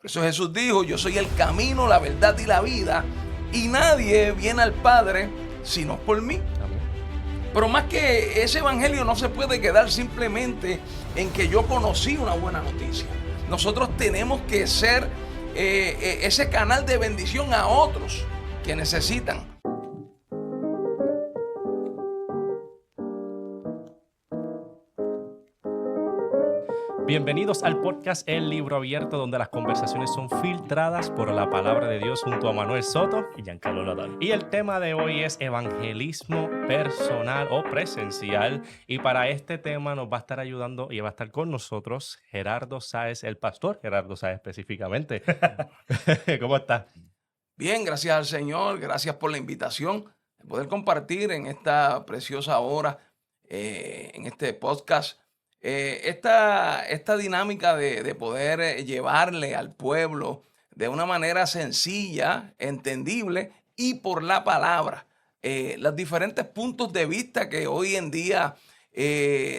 Por eso Jesús dijo, yo soy el camino, la verdad y la vida, y nadie viene al Padre sino por mí. Pero más que ese evangelio no se puede quedar simplemente en que yo conocí una buena noticia. Nosotros tenemos que ser ese canal de bendición a otros que necesitan. Bienvenidos al podcast El Libro Abierto, donde las conversaciones son filtradas por la palabra de Dios junto a Manuel Soto y Giancarlo Natal. Y el tema de hoy es evangelismo personal o presencial. Y para este tema nos va a estar ayudando y va a estar con nosotros Gerardo Sáez, el pastor Gerardo Sáez específicamente. ¿Cómo estás? Bien, gracias al Señor, gracias por la invitación de poder compartir en esta preciosa hora, en este podcast, esta dinámica de poder llevarle al pueblo de una manera sencilla, entendible y por la palabra, los diferentes puntos de vista que hoy en día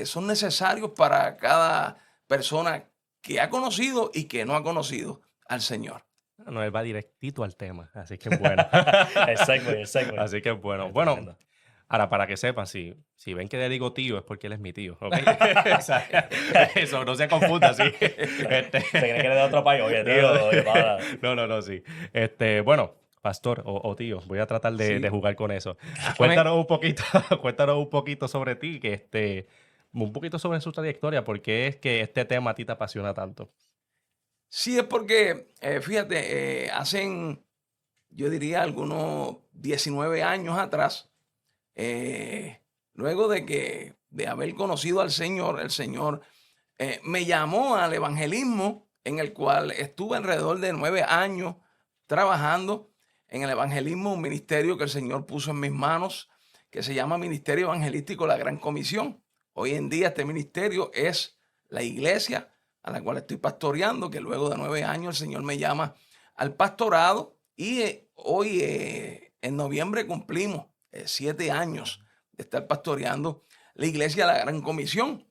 son necesarios para cada persona que ha conocido y que no ha conocido al Señor. No, él va directito al tema, así que es bueno. El segment. Así que es bueno. Bueno, ahora para que sepan, si ven que le digo tío es porque él es mi tío, ¿ok? O sea, eso, no se confunda, sí. Se cree que eres de otro país, oye, tío, oye, para. No, sí. Bueno, pastor o tío, voy a tratar de jugar con eso. Cuéntanos un poquito sobre ti, un poquito sobre su trayectoria, porque es que este tema a ti te apasiona tanto. Sí, es porque, fíjate, yo diría, algunos 19 años atrás, luego de haber conocido al Señor, el Señor me llamó al evangelismo, en el cual estuve alrededor de 9 años trabajando en el evangelismo, un ministerio que el Señor puso en mis manos, que se llama Ministerio Evangelístico La Gran Comisión. Hoy en día este ministerio es la iglesia a la cual estoy pastoreando, que luego de 9 años el Señor me llama al pastorado y hoy en noviembre cumplimos 7 años de estar pastoreando la iglesia La Gran Comisión.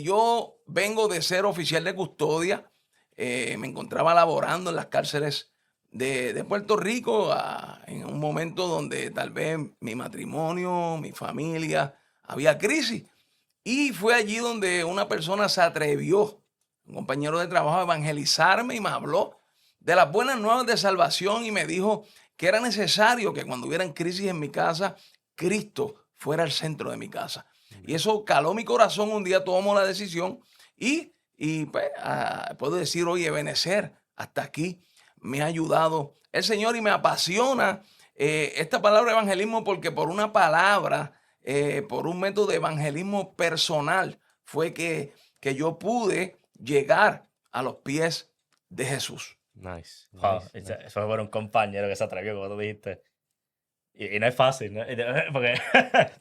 Yo vengo de ser oficial de custodia, me encontraba laborando en las cárceles de Puerto Rico en un momento donde tal vez mi matrimonio, mi familia, había crisis. Y fue allí donde una persona se atrevió, un compañero de trabajo, a evangelizarme y me habló de las buenas nuevas de salvación y me dijo que era necesario que cuando hubieran crisis en mi casa, Cristo fuera el centro de mi casa. Y eso caló mi corazón. Un día tomó la decisión y pues, puedo decir hoy, Ebenezer, hasta aquí me ha ayudado el Señor y me apasiona esta palabra evangelismo porque por una palabra, por un método de evangelismo personal fue que yo pude llegar a los pies de Jesús. Nice. Eso fue por un compañero que se atrevió, como tú dijiste. Y no es fácil, ¿no? Porque...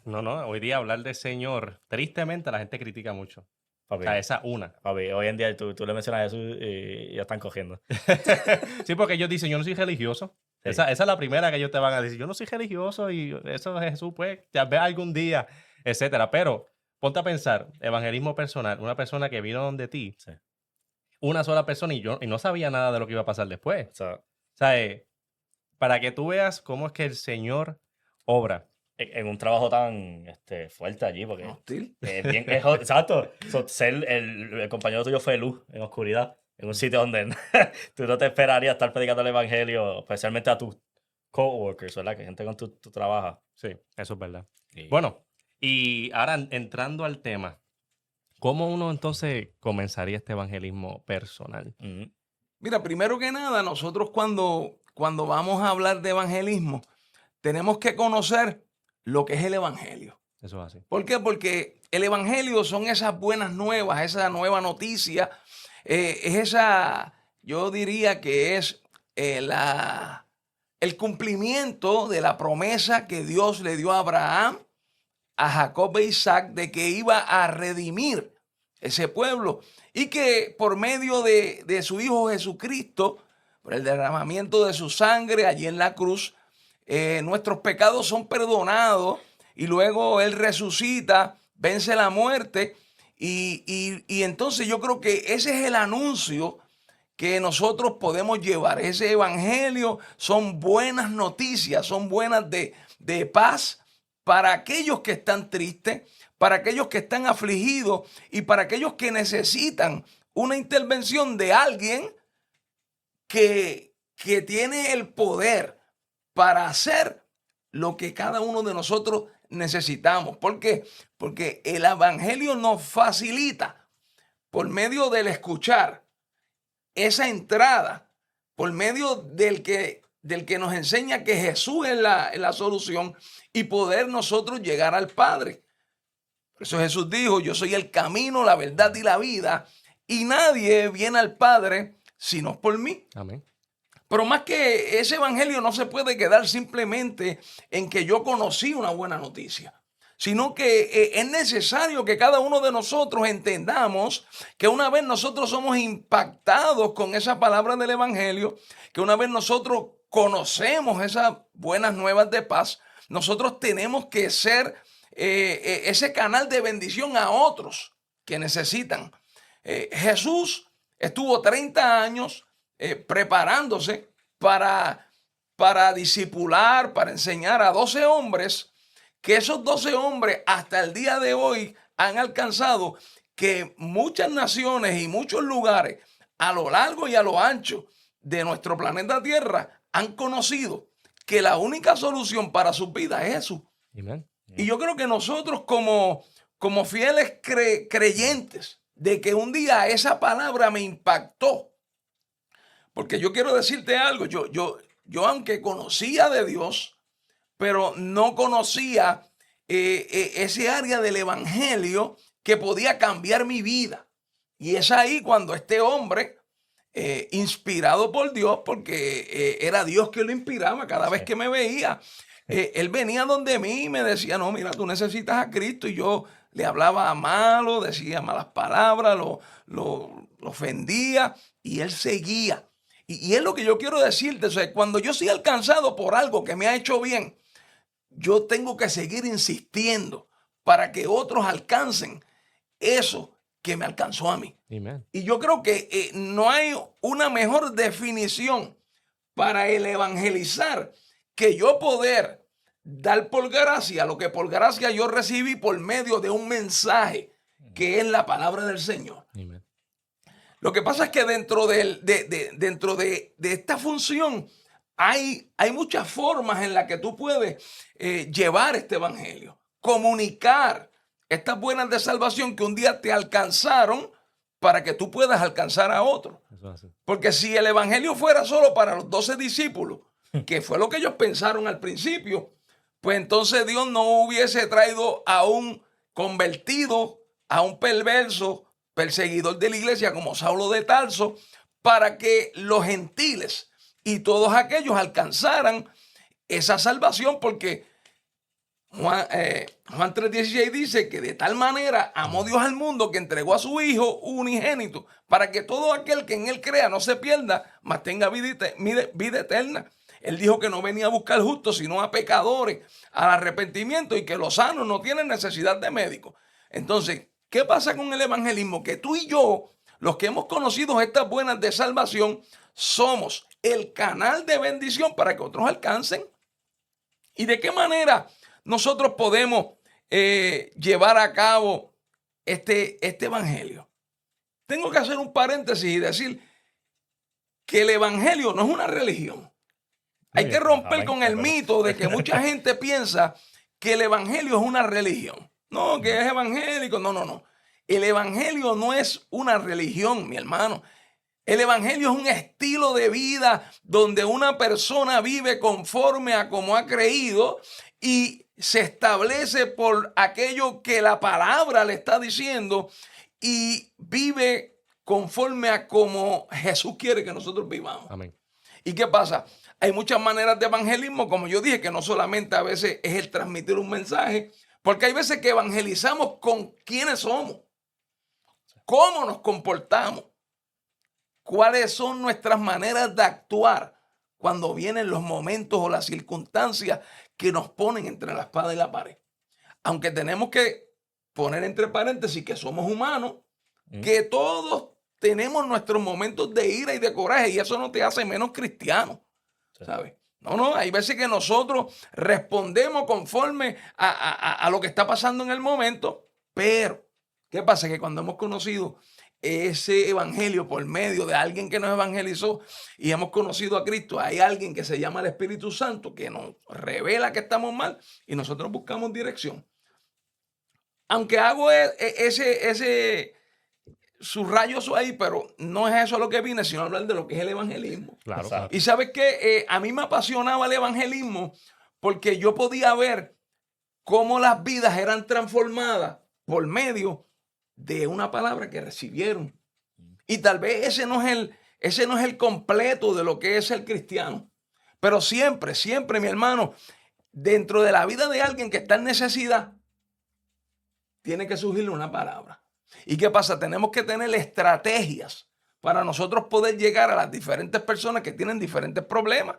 No, hoy día hablar del Señor, tristemente la gente critica mucho. Papi, o sea, esa una. Papi, hoy en día tú le mencionas a Jesús y ya están cogiendo. Sí, porque ellos dicen, yo no soy religioso. Sí. Esa es la primera que ellos te van a decir. Yo no soy religioso y eso es Jesús, pues, tal vez algún día, etcétera. Pero ponte a pensar, evangelismo personal, una persona que vino donde ti, sí, una sola persona y no sabía nada de lo que iba a pasar después. O sea, para que tú veas cómo es que el Señor obra. En un trabajo tan fuerte allí, porque hostil. Exacto. Ser el compañero tuyo fue luz en oscuridad, en un sitio donde tú no te esperarías estar predicando el evangelio, especialmente a tus coworkers, ¿verdad? Que gente con tu trabajas. Sí, eso es verdad. Sí. Bueno, y ahora entrando al tema, ¿cómo uno entonces comenzaría este evangelismo personal? Mira, primero que nada, nosotros cuando vamos a hablar de evangelismo, tenemos que conocer lo que es el evangelio. Eso es así. ¿Por qué? Porque el evangelio son esas buenas nuevas, esa nueva noticia, es esa, yo diría que es el cumplimiento de la promesa que Dios le dio a Abraham, a Jacob e Isaac, de que iba a redimir ese pueblo y que por medio de su Hijo Jesucristo, por el derramamiento de su sangre allí en la cruz, nuestros pecados son perdonados y luego Él resucita, vence la muerte y entonces yo creo que ese es el anuncio que nosotros podemos llevar. Ese evangelio son buenas noticias, son buenas de paz para aquellos que están tristes, para aquellos que están afligidos y para aquellos que necesitan una intervención de alguien que tiene el poder para hacer lo que cada uno de nosotros necesitamos. ¿Por qué? Porque el evangelio nos facilita por medio del escuchar esa entrada, por medio del que nos enseña que Jesús es la solución y poder nosotros llegar al Padre. Por eso Jesús dijo, yo soy el camino, la verdad y la vida, y nadie viene al Padre sino por mí. Amén. Pero más que ese evangelio no se puede quedar simplemente en que yo conocí una buena noticia, sino que es necesario que cada uno de nosotros entendamos que una vez nosotros somos impactados con esa palabra del evangelio, que una vez nosotros conocemos esas buenas nuevas de paz, nosotros tenemos que ser ese canal de bendición a otros que necesitan. Jesús estuvo 30 años preparándose para discipular, para enseñar a 12 hombres, que esos 12 hombres hasta el día de hoy han alcanzado que muchas naciones y muchos lugares a lo largo y a lo ancho de nuestro planeta Tierra han conocido que la única solución para sus vidas es Jesús. Amén. Y yo creo que nosotros como fieles creyentes de que un día esa palabra me impactó, porque yo quiero decirte algo, yo aunque conocía de Dios, pero no conocía ese área del evangelio que podía cambiar mi vida. Y es ahí cuando este hombre, inspirado por Dios, porque era Dios que lo inspiraba cada vez que me veía, él venía donde mí y me decía, no, mira, tú necesitas a Cristo. Y yo le hablaba malo, decía malas palabras, lo ofendía y él seguía. Y es lo que yo quiero decirte, o sea, cuando yo soy alcanzado por algo que me ha hecho bien, yo tengo que seguir insistiendo para que otros alcancen eso que me alcanzó a mí. Amén. Y yo creo que no hay una mejor definición para el evangelizar que yo poder dar por gracia lo que por gracia yo recibí por medio de un mensaje que es la palabra del Señor. Amén. Lo que pasa es que dentro de esta función hay muchas formas en las que tú puedes llevar este evangelio, comunicar estas buenas de salvación que un día te alcanzaron para que tú puedas alcanzar a otros. Porque si el evangelio fuera solo para los 12 discípulos, que fue lo que ellos pensaron al principio, pues entonces Dios no hubiese traído a un convertido, a un perverso, perseguidor de la iglesia como Saulo de Tarso, para que los gentiles y todos aquellos alcanzaran esa salvación, porque Juan 3:16 dice que de tal manera amó Dios al mundo que entregó a su Hijo unigénito para que todo aquel que en él crea no se pierda, mas tenga vida eterna. Él dijo que no venía a buscar justos, sino a pecadores, al arrepentimiento, y que los sanos no tienen necesidad de médico. Entonces, ¿qué pasa con el evangelismo? Que tú y yo, los que hemos conocido estas buenas de salvación, somos el canal de bendición para que otros alcancen. ¿Y de qué manera nosotros podemos llevar a cabo este evangelio? Tengo que hacer un paréntesis y decir que el evangelio no es una religión. Hay que romper con el mito de que mucha gente piensa que el evangelio es una religión. No, que es evangélico. No. El evangelio no es una religión, mi hermano. El evangelio es un estilo de vida donde una persona vive conforme a como ha creído y se establece por aquello que la palabra le está diciendo y vive conforme a como Jesús quiere que nosotros vivamos. Amén. ¿Y qué pasa? Hay muchas maneras de evangelismo, como yo dije, que no solamente a veces es el transmitir un mensaje, porque hay veces que evangelizamos con quiénes somos, cómo nos comportamos, cuáles son nuestras maneras de actuar cuando vienen los momentos o las circunstancias que nos ponen entre la espada y la pared. Aunque tenemos que poner entre paréntesis que somos humanos, que todos tenemos nuestros momentos de ira y de coraje y eso no te hace menos cristiano, ¿sabes? No, hay veces que nosotros respondemos conforme a lo que está pasando en el momento, pero ¿qué pasa? Que cuando hemos conocido ese evangelio por medio de alguien que nos evangelizó y hemos conocido a Cristo, hay alguien que se llama el Espíritu Santo que nos revela que estamos mal y nosotros buscamos dirección. Aunque hago ese subrayo ahí, pero no es eso lo que vine, sino hablar de lo que es el evangelismo. Claro, Exacto. Y sabes que a mí me apasionaba el evangelismo porque yo podía ver cómo las vidas eran transformadas por medio de una palabra que recibieron. Y tal vez ese no es el completo de lo que es el cristiano. Pero siempre, siempre, mi hermano, dentro de la vida de alguien que está en necesidad, tiene que surgirle una palabra. ¿Y qué pasa? Tenemos que tener estrategias para nosotros poder llegar a las diferentes personas que tienen diferentes problemas.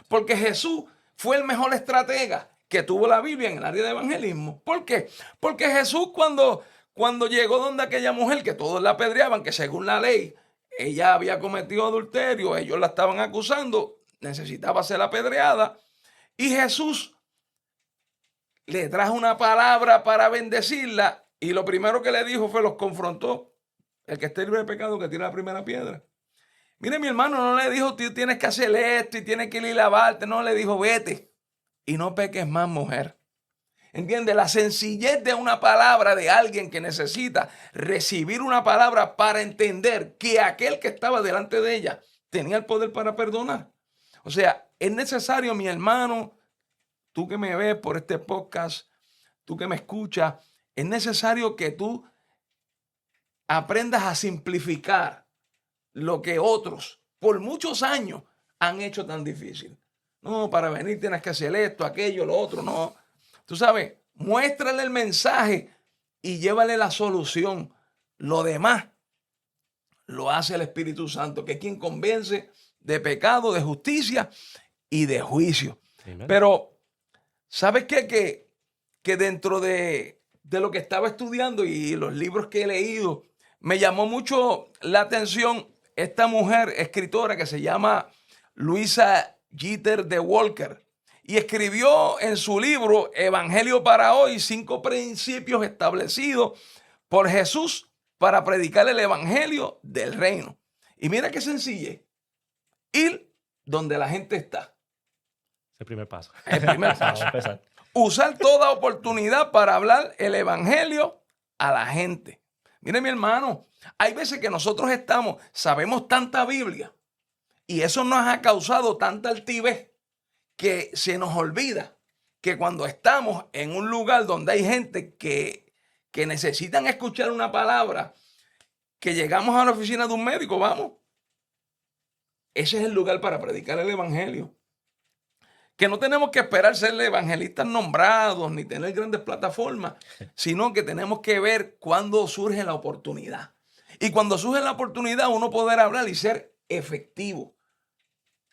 Porque Jesús fue el mejor estratega que tuvo la Biblia en el área de evangelismo. ¿Por qué? Porque Jesús cuando llegó donde aquella mujer que todos la apedreaban, que según la ley ella había cometido adulterio, ellos la estaban acusando, necesitaba ser apedreada. Y Jesús le trajo una palabra para bendecirla. Y lo primero que le dijo fue, los confrontó. El que esté libre de pecado, que tire la primera piedra. Mire, mi hermano, no le dijo, tú tienes que hacer esto y tienes que ir y lavarte. No, le dijo, vete y no peques más, mujer. ¿Entiende? La sencillez de una palabra de alguien que necesita recibir una palabra para entender que aquel que estaba delante de ella tenía el poder para perdonar. O sea, es necesario, mi hermano, tú que me ves por este podcast, tú que me escuchas, es necesario que tú aprendas a simplificar lo que otros por muchos años han hecho tan difícil. No, para venir tienes que hacer esto, aquello, lo otro, no. Tú sabes, muéstrale el mensaje y llévale la solución. Lo demás lo hace el Espíritu Santo, que es quien convence de pecado, de justicia y de juicio. Amen. Pero, ¿sabes qué? Que dentro de lo que estaba estudiando y los libros que he leído, me llamó mucho la atención esta mujer escritora que se llama Louisa Jeter de Walker. Y escribió en su libro Evangelio para hoy 5 principios establecidos por Jesús para predicar el evangelio del reino. Y mira qué sencillo. Ir donde la gente está. Es el primer paso. El primer Vamos a paso. empezar. Usar toda oportunidad para hablar el evangelio a la gente. Mire, mi hermano, hay veces que nosotros sabemos tanta Biblia y eso nos ha causado tanta altivez que se nos olvida que cuando estamos en un lugar donde hay gente que necesitan escuchar una palabra, que llegamos a la oficina de un médico, vamos. Ese es el lugar para predicar el evangelio. Que no tenemos que esperar ser evangelistas nombrados ni tener grandes plataformas, sino que tenemos que ver cuándo surge la oportunidad. Y cuando surge la oportunidad, uno poder hablar y ser efectivo.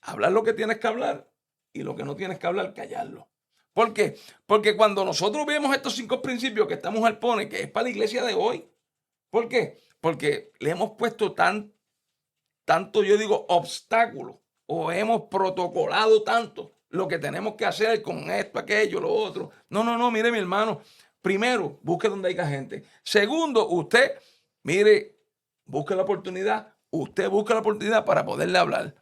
Hablar lo que tienes que hablar y lo que no tienes que hablar, callarlo. ¿Por qué? Porque cuando nosotros vemos estos 5 principios que esta mujer pone, que es para la iglesia de hoy, ¿por qué? Porque le hemos puesto tanto, yo digo, obstáculos, o hemos protocolado tanto lo que tenemos que hacer con esto, aquello, lo otro. No, mire, mi hermano, primero, busque donde haya gente. Segundo, usted, mire, busque la oportunidad. Usted busca la oportunidad para poderle hablar.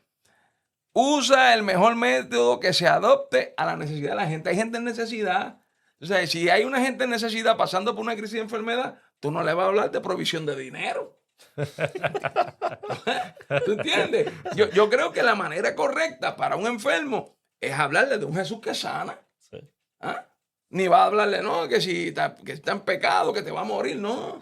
Usa el mejor método que se adopte a la necesidad de la gente. Hay gente en necesidad. O sea, si hay una gente en necesidad pasando por una crisis de enfermedad, tú no le vas a hablar de provisión de dinero. ¿Tú entiendes? Yo creo que la manera correcta para un enfermo es hablarle de un Jesús que sana. Sí. ¿Ah? Ni va a hablarle, no, que si que está en pecado, que te va a morir, no.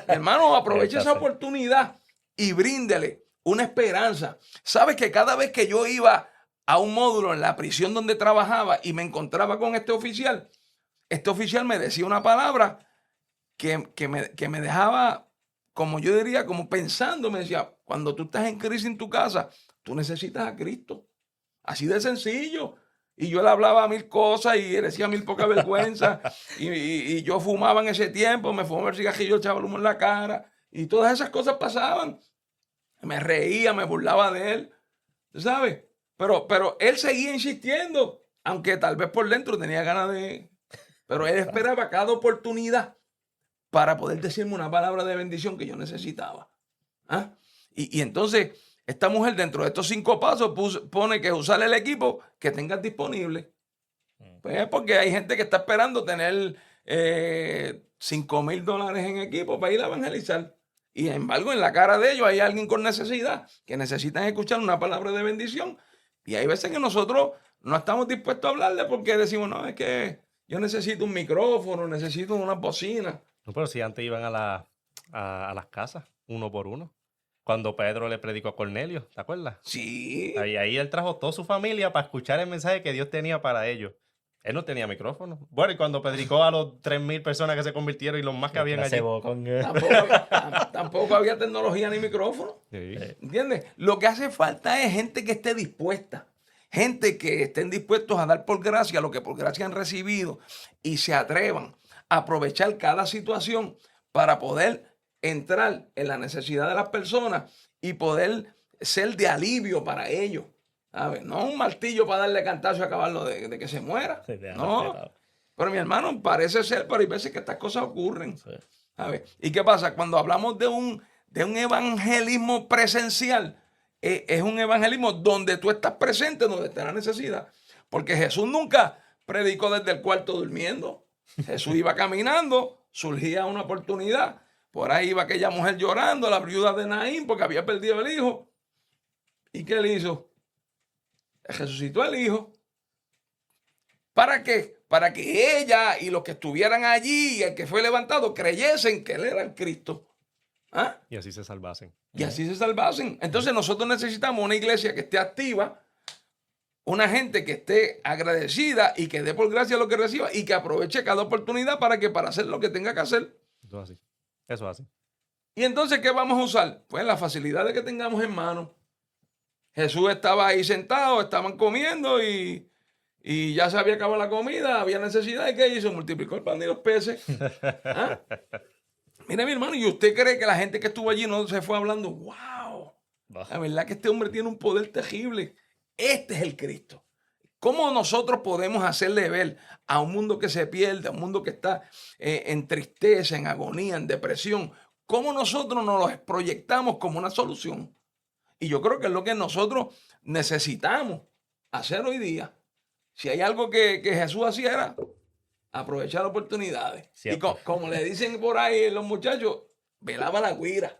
Hermano, aproveche esa oportunidad y bríndele una esperanza. Sabes que cada vez que yo iba a un módulo en la prisión donde trabajaba y me encontraba con este oficial me decía una palabra que me dejaba, como yo diría, como pensando, me decía, cuando tú estás en crisis en tu casa, tú necesitas a Cristo. Así de sencillo. Y yo le hablaba 1000 cosas y decía 1000 poca vergüenza. y yo fumaba en ese tiempo, me fumaba el cigarrillo, echaba el humo en la cara. Y todas esas cosas pasaban. Me reía, me burlaba de él, ¿tú sabes? Pero él seguía insistiendo, aunque tal vez por dentro tenía ganas de... Pero él esperaba cada oportunidad para poder decirme una palabra de bendición que yo necesitaba. ¿Ah? Y entonces, esta mujer dentro de estos 5 pasos pone que usar el equipo que tengas disponible. Pues porque hay gente que está esperando tener $5,000 en equipo para ir a evangelizar. Y sin embargo, en la cara de ellos hay alguien con necesidad que necesitan escuchar una palabra de bendición. Y hay veces que nosotros no estamos dispuestos a hablarle porque decimos, no, es que yo necesito un micrófono, necesito una bocina. No, pero si antes iban a las casas, uno por uno. Cuando Pedro le predicó a Cornelio, ¿te acuerdas? Sí. Ahí él trajo toda su familia para escuchar el mensaje que Dios tenía para ellos. Él no tenía micrófono. Bueno, y cuando predicó a los 3,000 personas que se convirtieron y los más que habían allí. Tampoco había tecnología ni micrófono. Sí. ¿Entiendes? Lo que hace falta es gente que esté dispuesta. Gente que estén dispuestos a dar por gracia lo que por gracia han recibido y se atrevan a aprovechar cada situación para poder entrar en la necesidad de las personas y poder ser de alivio para ellos. ¿Sabes? No un martillo para darle cantazo y acabarlo de que se muera. Sí, No. Pero mi hermano, parece ser, pero hay veces que estas cosas ocurren. Sí. ¿Sabes? ¿Y qué pasa? Cuando hablamos de un evangelismo presencial, es un evangelismo donde tú estás presente, donde está la necesidad. Porque Jesús nunca predicó desde el cuarto durmiendo. Jesús iba caminando, surgía una oportunidad. Por ahí iba aquella mujer llorando, la viuda de Naín, porque había perdido el hijo. ¿Y qué le hizo? Resucitó al hijo. ¿Para qué? Para que ella y los que estuvieran allí y el que fue levantado creyesen que él era el Cristo. ¿Ah? Y así se salvasen. Y así se salvasen. Entonces nosotros necesitamos una iglesia que esté activa, una gente que esté agradecida y que dé por gracia lo que reciba y que aproveche cada oportunidad para hacer lo que tenga que hacer. Eso es así. Eso es así. Y entonces, ¿qué vamos a usar? Pues las facilidades que tengamos en mano. Jesús estaba ahí sentado, estaban comiendo y ya se había acabado la comida, había necesidad. ¿Y qué hizo? Multiplicó el pan y los peces. ¿Ah? Mire, mi hermano, ¿y usted cree que la gente que estuvo allí no se fue hablando? ¡Wow! La verdad que este hombre tiene un poder terrible. Este es el Cristo. ¿Cómo nosotros podemos hacerle ver a un mundo que se pierde, a un mundo que está en tristeza, en agonía, en depresión? ¿Cómo nosotros nos los proyectamos como una solución? Y yo creo que es lo que nosotros necesitamos hacer hoy día. Si hay algo que Jesús hacía era aprovechar oportunidades. Cierto. Y como le dicen por ahí los muchachos, velaba la guira.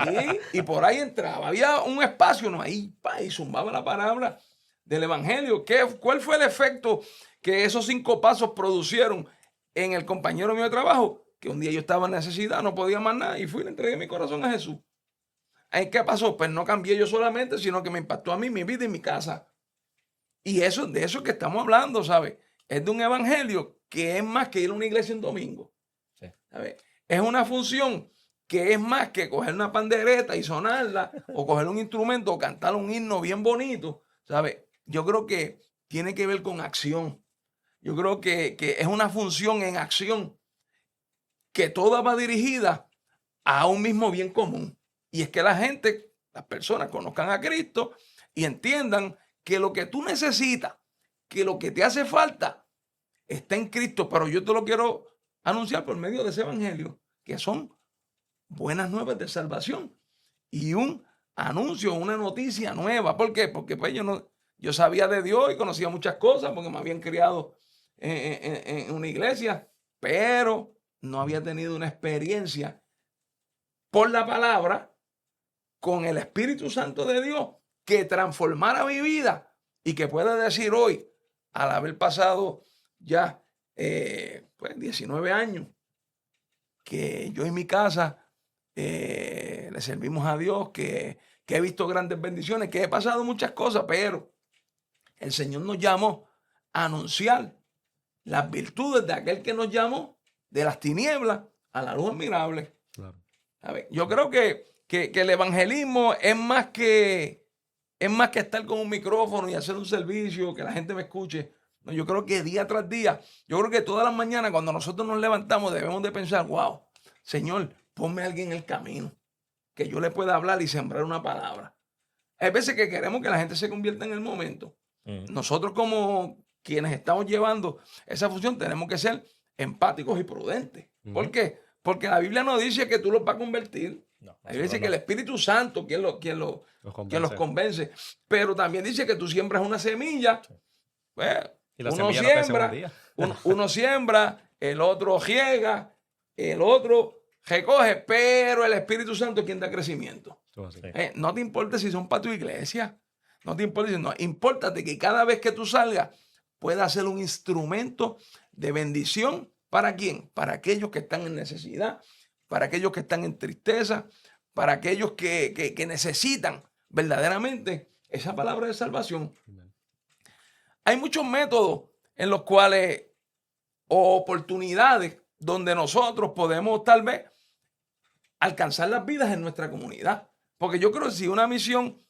¿Sí? Y por ahí entraba. Había un espacio, ¿no? Ahí, y zumbaba la palabra del evangelio. ¿Cuál fue el efecto que esos 5 pasos producieron en el compañero mío de trabajo? Que un día yo estaba en necesidad, no podía más nada y fui y le entregué mi corazón a Jesús. ¿Qué pasó? Pues no cambié yo solamente, sino que me impactó a mí, mi vida y mi casa. Y de eso que estamos hablando, ¿sabes? Es de un evangelio que es más que ir a una iglesia un domingo. Sí. ¿Sabes? Es una función que es más que coger una pandereta y sonarla, o coger un instrumento, o cantar un himno bien bonito, ¿sabes? Yo creo que tiene que ver con acción. Yo creo que es una función en acción que toda va dirigida a un mismo bien común. Y es que la gente, las personas conozcan a Cristo y entiendan que lo que tú necesitas, que lo que te hace falta, está en Cristo. Pero yo te lo quiero anunciar por medio de ese evangelio, que son buenas nuevas de salvación y un anuncio, una noticia nueva. ¿Por qué? Porque pues yo sabía de Dios y conocía muchas cosas porque me habían criado en una iglesia, pero no había tenido una experiencia por la palabra con el Espíritu Santo de Dios que transformara mi vida y que pueda decir hoy, al haber pasado ya 19 años, que yo en mi casa le servimos a Dios, que he visto grandes bendiciones, que he pasado muchas cosas, pero el Señor nos llamó a anunciar las virtudes de aquel que nos llamó de las tinieblas a la luz admirable. Claro. A ver, yo creo que el evangelismo es más que estar con un micrófono y hacer un servicio, que la gente me escuche. No, yo creo que día tras día, yo creo que todas las mañanas cuando nosotros nos levantamos debemos de pensar, wow, Señor, ponme a alguien en el camino. que yo le pueda hablar y sembrar una palabra. Hay veces que queremos que la gente se convierta en el momento. Nosotros como quienes estamos llevando esa función tenemos que ser empáticos y prudentes. ¿Por qué? Porque la Biblia no dice que tú los vas a convertir. No, Ahí dice que el Espíritu Santo quien los convence. Pero también dice que tú siembras una semilla. Pues, Y la uno semilla no crece en un siembra, día. uno siembra, el otro riega, el otro recoge, pero el Espíritu Santo es quien da crecimiento. Sí. No te importa si son para tu iglesia. No te importa si no. Impórtate que cada vez que tú salgas pueda ser un instrumento de bendición. ¿Para quién? Para aquellos que están en necesidad, para aquellos que están en tristeza, para aquellos que necesitan verdaderamente esa palabra de salvación. Hay muchos métodos en los cuales, o oportunidades donde nosotros podemos tal vez alcanzar las vidas en nuestra comunidad. Porque yo creo que si una misión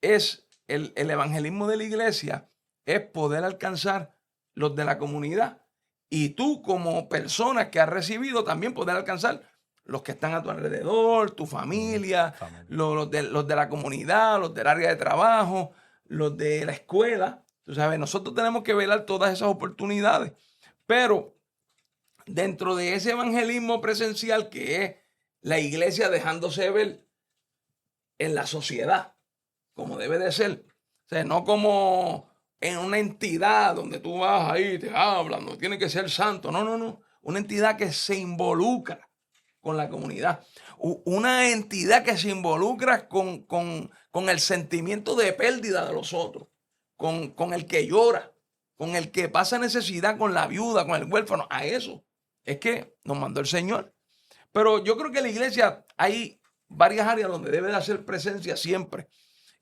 es el evangelismo de la iglesia, es poder alcanzar los de la comunidad. Y tú como persona que has recibido también poder alcanzar los que están a tu alrededor, tu familia, los de la comunidad, los del área de trabajo, los de la escuela. Tú sabes, nosotros tenemos que velar todas esas oportunidades. Pero dentro de ese evangelismo presencial que es la iglesia dejándose ver en la sociedad, como debe de ser. O sea, no como en una entidad donde tú vas ahí y te hablan, no tiene que ser santo. No. Una entidad que se involucra con la comunidad. Una entidad que se involucra con el sentimiento de pérdida de los otros. Con el que llora, con el que pasa necesidad, con la viuda, con el huérfano. A eso es que nos mandó el Señor. Pero yo creo que en la iglesia hay varias áreas donde debe de hacer presencia siempre.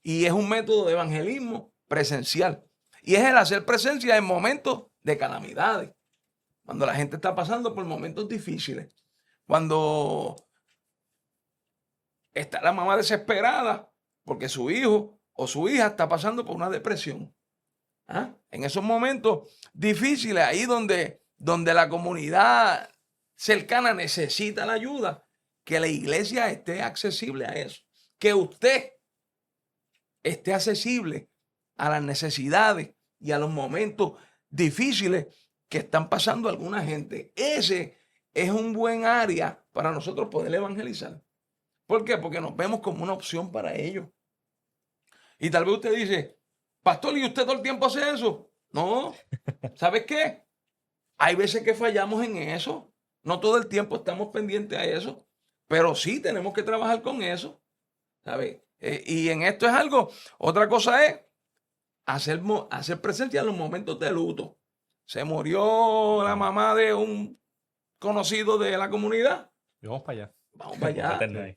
Y es un método de evangelismo presencial. Y es el hacer presencia en momentos de calamidades. Cuando la gente está pasando por momentos difíciles. Cuando está la mamá desesperada porque su hijo o su hija está pasando por una depresión. En esos momentos difíciles, ahí donde la comunidad cercana necesita la ayuda, que la iglesia esté accesible a eso. Que usted esté accesible a las necesidades y a los momentos difíciles que están pasando alguna gente. Ese es un buen área para nosotros poder evangelizar. ¿Por qué? Porque nos vemos como una opción para ellos. Y tal vez usted dice, pastor, ¿y usted todo el tiempo hace eso? No. ¿Sabes qué? Hay veces que fallamos en eso. No todo el tiempo estamos pendientes a eso. Pero sí tenemos que trabajar con eso. ¿Sabes? Y en esto es algo. Otra cosa es hacer presencia en los momentos de luto. Se murió la mamá de un conocido de la comunidad. Y vamos para allá. Vamos para allá.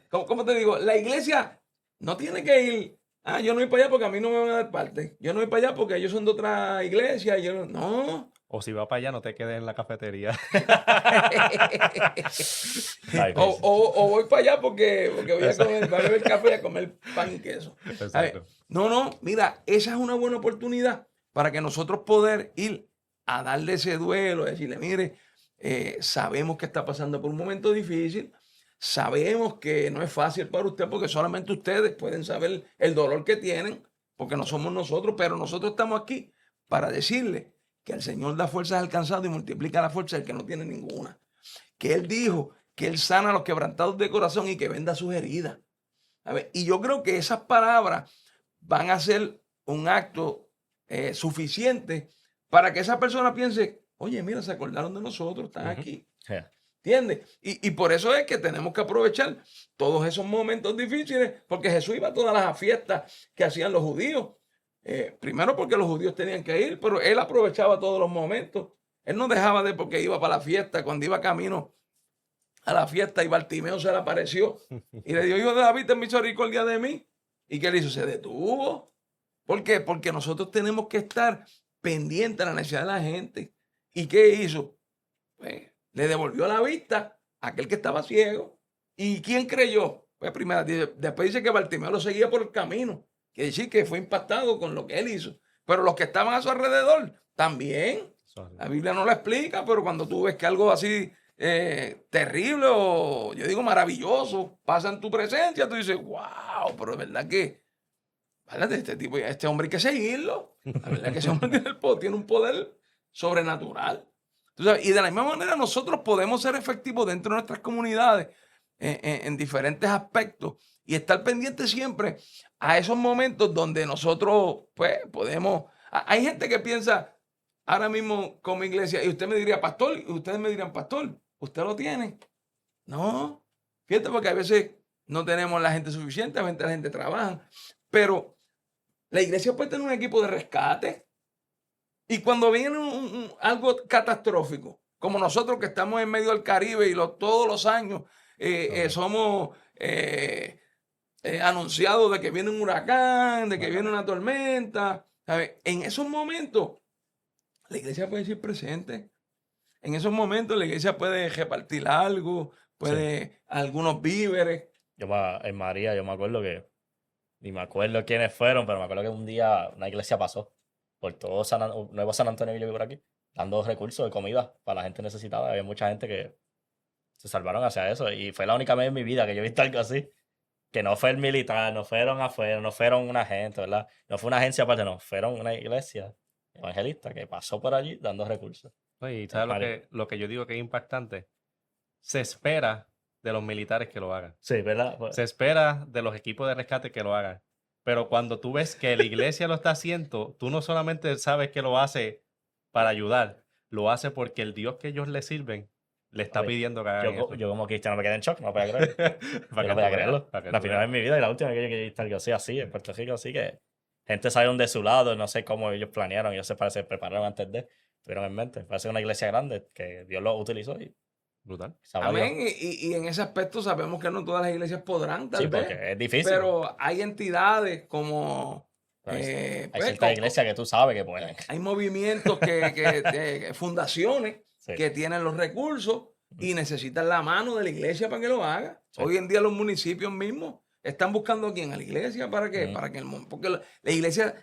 ¿Cómo te digo? La iglesia no tiene que ir. Yo no voy para allá porque a mí no me van a dar parte. Yo no voy para allá porque ellos son de otra iglesia. No. O si vas para allá, no te quedes en la cafetería. o voy para allá porque voy a beber café y a comer pan y queso. No, mira, esa es una buena oportunidad para que nosotros poder ir a darle ese duelo, decirle, mire, sabemos que está pasando por un momento difícil, sabemos que no es fácil para usted porque solamente ustedes pueden saber el dolor que tienen, porque no somos nosotros, pero nosotros estamos aquí para decirle que el Señor da fuerzas al cansado y multiplica la fuerza del que no tiene ninguna. Que Él dijo que Él sana a los quebrantados de corazón y que venda sus heridas. Y yo creo que esas palabras van a ser un acto suficiente para que esa persona piense, oye, mira, se acordaron de nosotros, están aquí. ¿Entiendes? Y por eso es que tenemos que aprovechar todos esos momentos difíciles, porque Jesús iba a todas las fiestas que hacían los judíos. Primero porque los judíos tenían que ir, pero él aprovechaba todos los momentos. Él no dejaba de porque iba para la fiesta. Cuando iba camino a la fiesta y Bartimeo se le apareció y le dijo, hijo de David, ten misericordia de mí. ¿Y qué le hizo? Se detuvo. ¿Por qué? Porque nosotros tenemos que estar pendientes de la necesidad de la gente. ¿Y qué hizo? Pues le devolvió la vista a aquel que estaba ciego. ¿Y quién creyó? Pues primero, después dice que Bartimeo lo seguía por el camino. Quiere decir que fue impactado con lo que él hizo. Pero los que estaban a su alrededor también. La Biblia no lo explica, pero cuando tú ves que algo así terrible o yo digo maravilloso pasa en tu presencia, tú dices, wow, pero es verdad que, espérate, este hombre hay que seguirlo. La verdad que ese hombre tiene un poder sobrenatural. Tú sabes, y de la misma manera nosotros podemos ser efectivos dentro de nuestras comunidades en diferentes aspectos y estar pendientes siempre a esos momentos donde nosotros pues podemos. Hay gente que piensa ahora mismo como iglesia y usted me diría, pastor, y ustedes me dirían, pastor, ¿usted lo tiene? No, fíjate, porque a veces no tenemos la gente suficiente, a veces la gente trabaja, pero la iglesia puede tener un equipo de rescate y cuando viene algo catastrófico, como nosotros que estamos en medio del Caribe y todos los años somos anunciados de que viene un huracán, de que viene una tormenta, ¿sabes? En esos momentos la iglesia puede ser presente. En esos momentos la iglesia puede repartir algo, puede algunos víveres. En María, yo me acuerdo que, ni me acuerdo quiénes fueron, pero me acuerdo que un día una iglesia pasó por todo Nuevo San Antonio que yo vivo por aquí, dando recursos de comida para la gente necesitada. Había mucha gente que se salvaron hacia eso y fue la única vez en mi vida que yo he visto algo así. Que no fue el militar, no fueron afuera, no fueron una gente, ¿verdad? No fue una agencia aparte, no, fueron una iglesia evangelista que pasó por allí dando recursos. Oye, ¿y sabes lo que yo digo que es impactante? Se espera de los militares que lo hagan. Sí, ¿verdad? Se espera de los equipos de rescate que lo hagan. Pero cuando tú ves que la iglesia lo está haciendo, tú no solamente sabes que lo hace para ayudar, lo hace porque el Dios que ellos le sirven le está pidiendo que hagan eso. Yo como cristiano me quedé en shock, no podía creer. No podía creerlo. La primera vez en mi vida y la última vez que yo he visto algo así en Puerto Rico, así que gente salieron de su lado, no sé cómo ellos planearon, ellos se prepararon antes de, tuvieron en mente. Parece una iglesia grande que Dios lo utilizó y Brutal. Amén. Y en ese aspecto sabemos que no todas las iglesias podrán, tal vez. Porque es difícil. Pero hay entidades como... hay ciertas iglesias que tú sabes que pueden. Hay movimientos fundaciones que tienen los recursos y necesitan la mano de la iglesia para que lo haga. Sí. Hoy en día los municipios mismos están buscando a quién, a la iglesia, ¿para qué? Para que porque la iglesia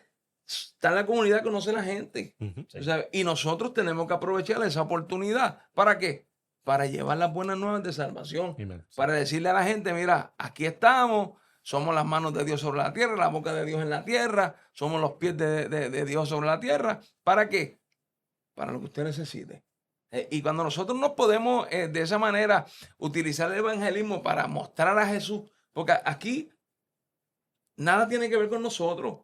está en la comunidad, conoce a la gente. ¿Sabes? Y nosotros tenemos que aprovechar esa oportunidad. ¿Para qué? Para llevar las buenas nuevas de salvación. Para decirle a la gente, mira, aquí estamos, somos las manos de Dios sobre la tierra, la boca de Dios en la tierra, somos los pies de Dios sobre la tierra. ¿Para qué? Para lo que usted necesite. Y cuando nosotros nos podemos de esa manera utilizar el evangelismo para mostrar a Jesús, porque aquí nada tiene que ver con nosotros.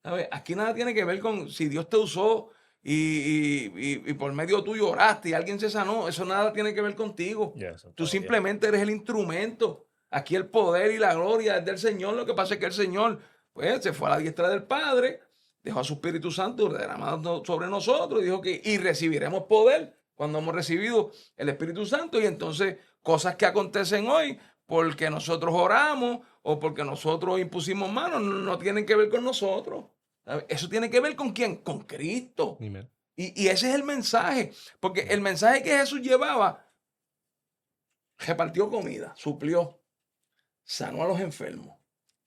¿Sabes? Aquí nada tiene que ver con si Dios te usó y por medio tuyo oraste y alguien se sanó. Eso nada tiene que ver contigo. Tú simplemente eres el instrumento. Aquí el poder y la gloria es del Señor. Lo que pasa es que el Señor pues, se fue a la diestra del Padre, dejó a su Espíritu Santo derramado sobre nosotros y dijo que y recibiremos poder cuando hemos recibido el Espíritu Santo. Y entonces cosas que acontecen hoy porque nosotros oramos o porque nosotros impusimos manos no tienen que ver con nosotros. Eso tiene que ver con quién, con Cristo. Y ese es el mensaje, porque el mensaje que Jesús llevaba, repartió comida, suplió, sanó a los enfermos,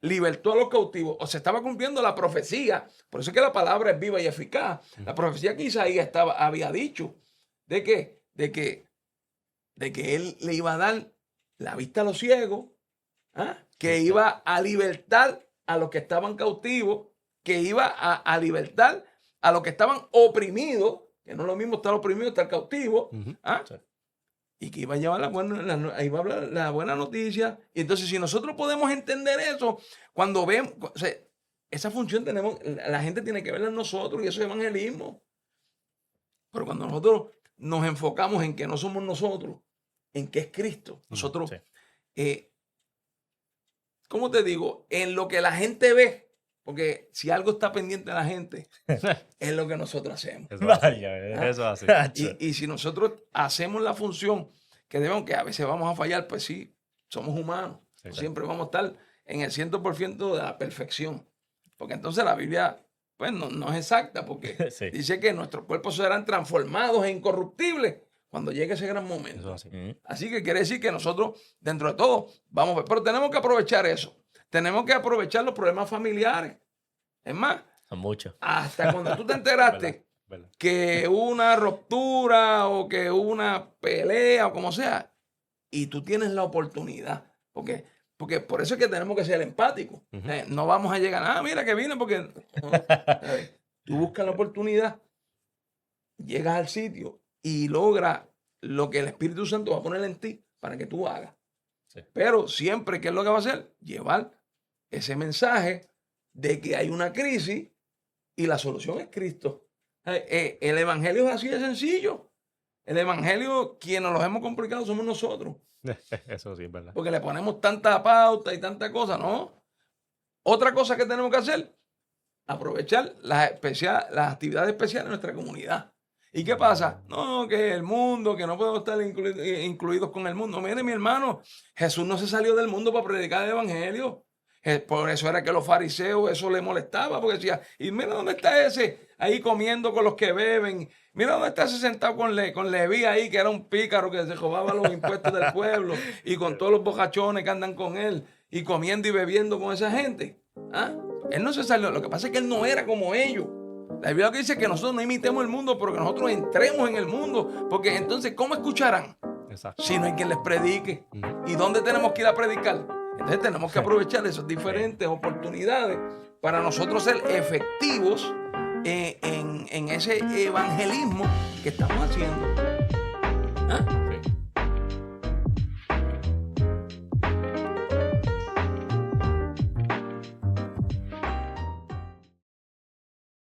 libertó a los cautivos. O sea, estaba cumpliendo la profecía. Por eso es que la palabra es viva y eficaz. La profecía que Isaías había dicho de que él le iba a dar la vista a los ciegos, que iba a libertar a los que estaban cautivos, que iba a libertar a los que estaban oprimidos, que no es lo mismo estar oprimido, estar cautivo, y que iba a llevar iba a hablar la buena noticia. Y entonces, si nosotros podemos entender eso, cuando vemos, o sea, esa función la gente tiene que verla en nosotros, y eso es evangelismo. Pero cuando nosotros nos enfocamos en que no somos nosotros, en que es Cristo, nosotros, ¿cómo te digo? En lo que la gente ve. Porque si algo está pendiente de la gente, es lo que nosotros hacemos. Eso es así. Y si nosotros hacemos la función que debemos, que a veces vamos a fallar, pues sí, somos humanos. Sí, siempre vamos a estar en el 100% de la perfección. Porque entonces la Biblia pues, no es exacta, porque dice que nuestros cuerpos serán transformados e incorruptibles cuando llegue ese gran momento. Así que quiere decir que nosotros, dentro de todo, vamos a ver. Pero tenemos que aprovechar eso. Tenemos que aprovechar los problemas familiares. Es más, son muchos. Hasta cuando tú te enteraste ¿verdad? que una ruptura o que una pelea o como sea, y tú tienes la oportunidad, porque por eso es que tenemos que ser empáticos. Ujú. No vamos a llegar, mira que vine porque no, ¿sabes? Tú buscas la oportunidad, llegas al sitio y logras lo que el Espíritu Santo va a poner en ti para que tú hagas. Sí. Pero siempre, ¿qué es lo que va a hacer? Llevar ese mensaje de que hay una crisis y la solución es Cristo. El evangelio es así de sencillo. El evangelio, quienes nos los hemos complicado somos nosotros, Eso sí, es verdad. porque le ponemos tanta pauta y tanta cosa, ¿no? Otra cosa que tenemos que hacer, aprovechar las actividades especiales de nuestra comunidad. ¿Y qué pasa? No, que el mundo, que no podemos estar incluidos con el mundo. Mire, mi hermano, Jesús no se salió del mundo para predicar el evangelio. Por eso era que los fariseos eso les molestaba, porque decía, y mira dónde está ese ahí comiendo con los que beben. Mira dónde está ese sentado con Leví ahí, que era un pícaro que se robaba los impuestos del pueblo, y con todos los bocachones que andan con él, y comiendo y bebiendo con esa gente. ¿Ah? Él no se salió, lo que pasa es que él no era como ellos. La Biblia dice que nosotros no imitemos el mundo, pero que nosotros entremos en el mundo, porque entonces, ¿cómo escucharán? Exacto. Si no hay quien les predique. Ujú. ¿Y dónde tenemos que ir a predicar? Entonces tenemos que aprovechar esas diferentes oportunidades para nosotros ser efectivos en ese evangelismo que estamos haciendo. ¿Ah?